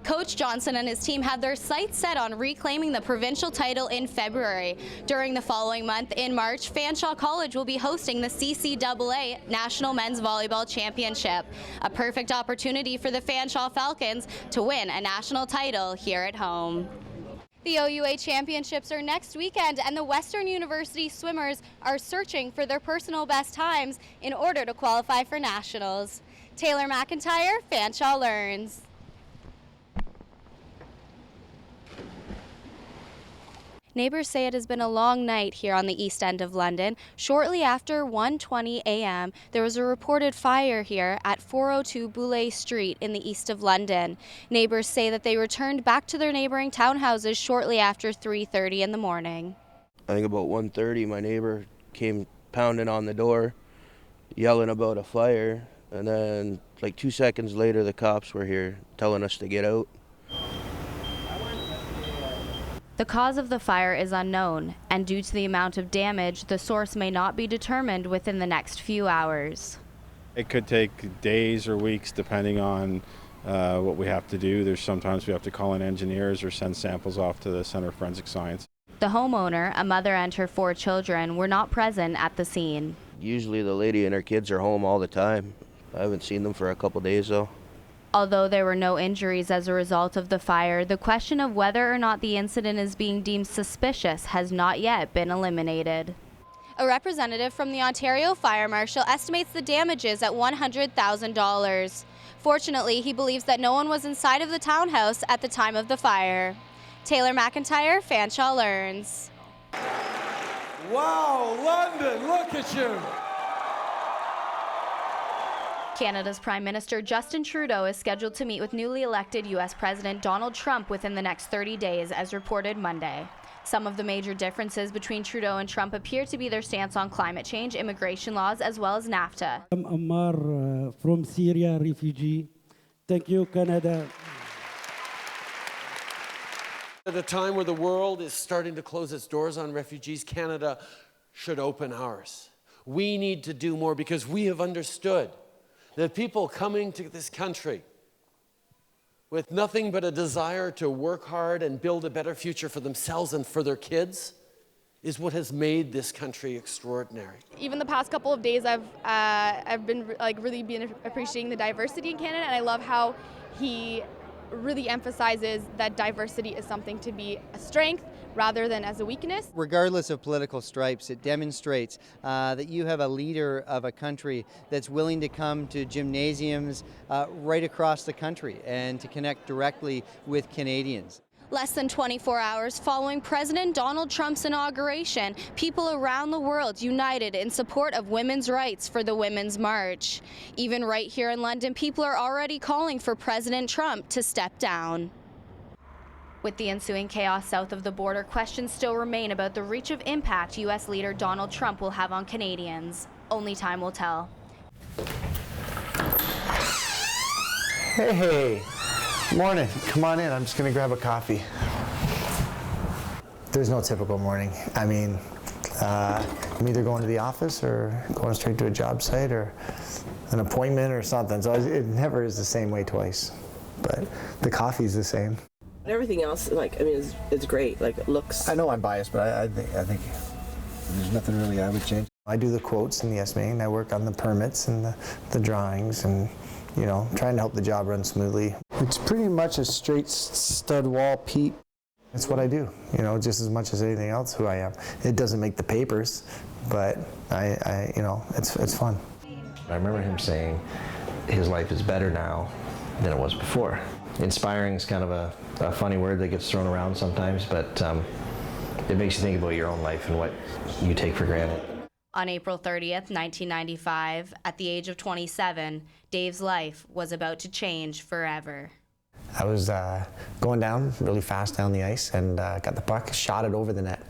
Coach Johnson and his team have their sights set on reclaiming the provincial title in February. During the following month, in March, Fanshawe College will be hosting the CCAA National Men's Volleyball Championship, a perfect opportunity for the Fanshawe Falcons to win a national title here at home. The OUA Championships are next weekend, and the Western University swimmers are searching for their personal best times in order to qualify for nationals. Taylor MacIntyre, Fanshawe Learns. Neighbors say it has been a long night here on the east end of London. Shortly after 1:20 a.m., there was a reported fire here at 402 Boulay Street in the east of London. Neighbors say that they returned back to their neighboring townhouses shortly after 3:30 in the morning. I think about 1:30, my neighbor came pounding on the door, yelling about a fire, and then like 2 seconds later, the cops were here telling us to get out. The cause of the fire is unknown, and due to the amount of damage, the source may not be determined within the next few hours. It could take days or weeks depending on what we have to do. There's sometimes we have to call in engineers or send samples off to the Center of Forensic Science. The homeowner, a mother and her 4 children, were not present at the scene. Usually the lady and her kids are home all the time. I haven't seen them for a couple days though. Although there were no injuries as a result of the fire, the question of whether or not the incident is being deemed suspicious has not yet been eliminated. A representative from the Ontario Fire Marshal estimates the damages at $100,000. Fortunately, he believes that no one was inside of the townhouse at the time of the fire. Taylor MacIntyre, Fanshawe Learns. Wow, London, look at you! Canada's Prime Minister Justin Trudeau is scheduled to meet with newly elected U.S. President Donald Trump within the next 30 days, as reported Monday. Some of the major differences between Trudeau and Trump appear to be their stance on climate change, immigration laws, as well as NAFTA. I'm Ammar from Syria, refugee. Thank you, Canada. At a time where the world is starting to close its doors on refugees, Canada should open ours. We need to do more because we have understood that people coming to this country with nothing but a desire to work hard and build a better future for themselves and for their kids is what has made this country extraordinary. Even the past couple of days, I've been really been appreciating the diversity in Canada, and I love how he really emphasizes that diversity is something to be a strength rather than as a weakness. Regardless of political stripes, it demonstrates that you have a leader of a country that's willing to come to gymnasiums right across the country and to connect directly with Canadians. Less than 24 hours following President Donald Trump's inauguration, people around the world united in support of women's rights for the Women's March. Even right here in London, people are already calling for President Trump to step down. With the ensuing chaos south of the border, questions still remain about the reach of impact U.S. leader Donald Trump will have on Canadians. Only time will tell. Hey. Morning. Come on in. I'm just going to grab a coffee. There's no typical morning. I mean, I'm either going to the office or going straight to a job site or an appointment or something. So it never is the same way twice. But the coffee's the same. Everything else, it's great. It looks. I know I'm biased, but I think there's nothing really I would change. I do the quotes and the estimating. I work on the permits and the drawings and, trying to help the job run smoothly. It's pretty much a straight stud wall Pete. It's what I do, just as much as anything else who I am. It doesn't make the papers, but it's fun. I remember him saying his life is better now than it was before. Inspiring is kind of a funny word that gets thrown around sometimes, but it makes you think about your own life and what you take for granted. On April 30th, 1995, at the age of 27, Dave's life was about to change forever. I was going down really fast down the ice and got the puck, shot it over the net.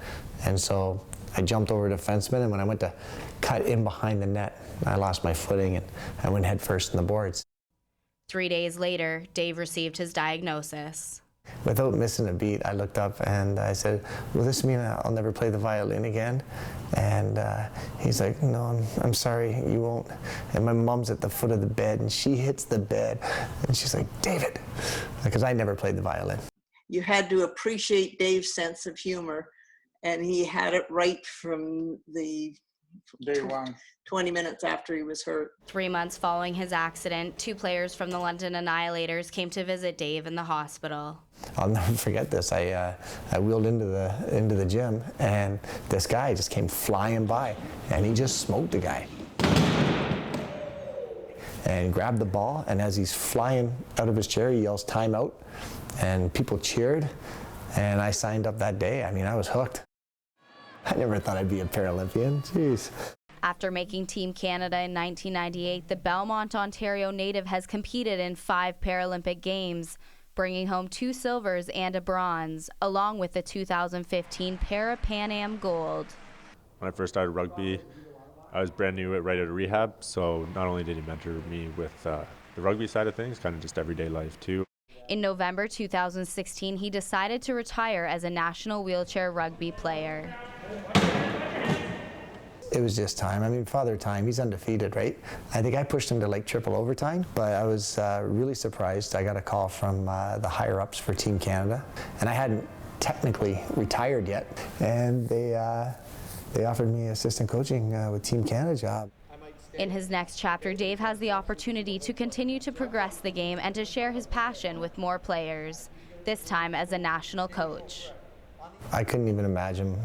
And so I jumped over to defenseman, and when I went to cut in behind the net, I lost my footing and I went head first in the boards. 3 days later, Dave received his diagnosis. Without missing a beat, I looked up and I said, will this mean I'll never play the violin again? And he's like, no, I'm sorry, you won't. And my mom's at the foot of the bed, and she hits the bed, and she's like, David, because I never played the violin. You had to appreciate Dave's sense of humor, and he had it right from the day one. 20 minutes after he was hurt. 3 months following his accident, 2 players from the London Annihilators came to visit Dave in the hospital. I'll never forget this. I wheeled into the gym, and this guy just came flying by, and he just smoked the guy. And grabbed the ball, and as he's flying out of his chair, he yells, "Time out," and people cheered, and I signed up that day. I mean, I was hooked. I never thought I'd be a Paralympian. Jeez. After making Team Canada in 1998, the Belmont, Ontario native has competed in 5 Paralympic Games, bringing home 2 silvers and a bronze, along with the 2015 Para-Pan Am gold. When I first started rugby, I was brand new right out of rehab, so not only did he mentor me with the rugby side of things, kind of just everyday life too. In November 2016, he decided to retire as a national wheelchair rugby player. It was just time. I mean, Father Time, he's undefeated, right? I think I pushed him to like triple overtime, but I was really surprised. I got a call from the higher-ups for Team Canada, and I hadn't technically retired yet, and they offered me assistant coaching with Team Canada job. In his next chapter, Dave has the opportunity to continue to progress the game and to share his passion with more players, this time as a national coach. I couldn't even imagine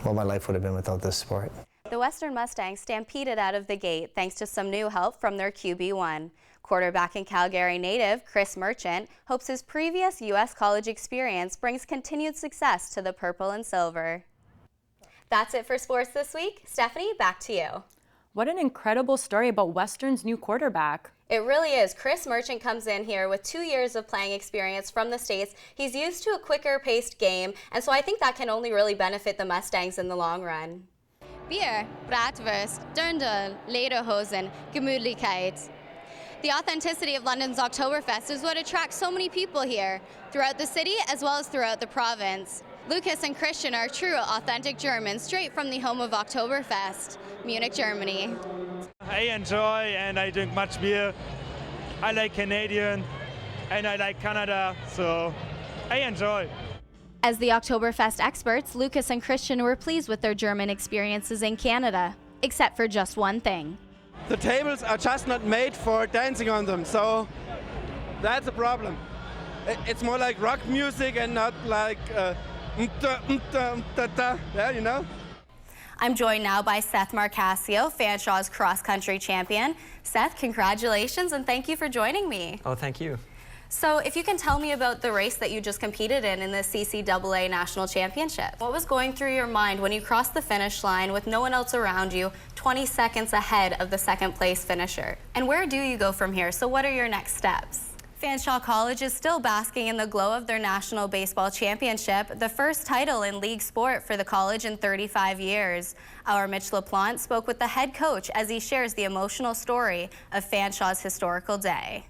what my life would have been without this sport. The Western Mustangs stampeded out of the gate thanks to some new help from their QB1. Quarterback and Calgary native Chris Merchant hopes his previous U.S. college experience brings continued success to the purple and silver. That's it for sports this week. Stephanie, back to you. What an incredible story about Western's new quarterback. It really is. Chris Merchant comes in here with 2 years of playing experience from the States. He's used to a quicker paced game, and so I think that can only really benefit the Mustangs in the long run. Bier, Bratwurst, Dirndl, Lederhosen, Gemütlichkeit. The authenticity of London's Oktoberfest is what attracts so many people here, throughout the city as well as throughout the province. Lucas and Christian are true, authentic Germans, straight from the home of Oktoberfest, Munich, Germany. I enjoy and I drink much beer. I like Canadian and I like Canada, so I enjoy. As the Oktoberfest experts, Lucas and Christian were pleased with their German experiences in Canada, except for just one thing. The tables are just not made for dancing on them, so that's a problem. It's more like rock music and not like yeah, you know? I'm joined now by Seth Marcasio, Fanshawe's cross-country champion. Seth, congratulations and thank you for joining me. Oh, thank you. So if you can tell me about the race that you just competed in the CCAA National Championship. What was going through your mind when you crossed the finish line with no one else around you, 20 seconds ahead of the second place finisher? And where do you go from here? So what are your next steps? Fanshawe College is still basking in the glow of their National Baseball Championship, the first title in league sport for the college in 35 years. Our Mitch LaPlante spoke with the head coach as he shares the emotional story of Fanshawe's historical day.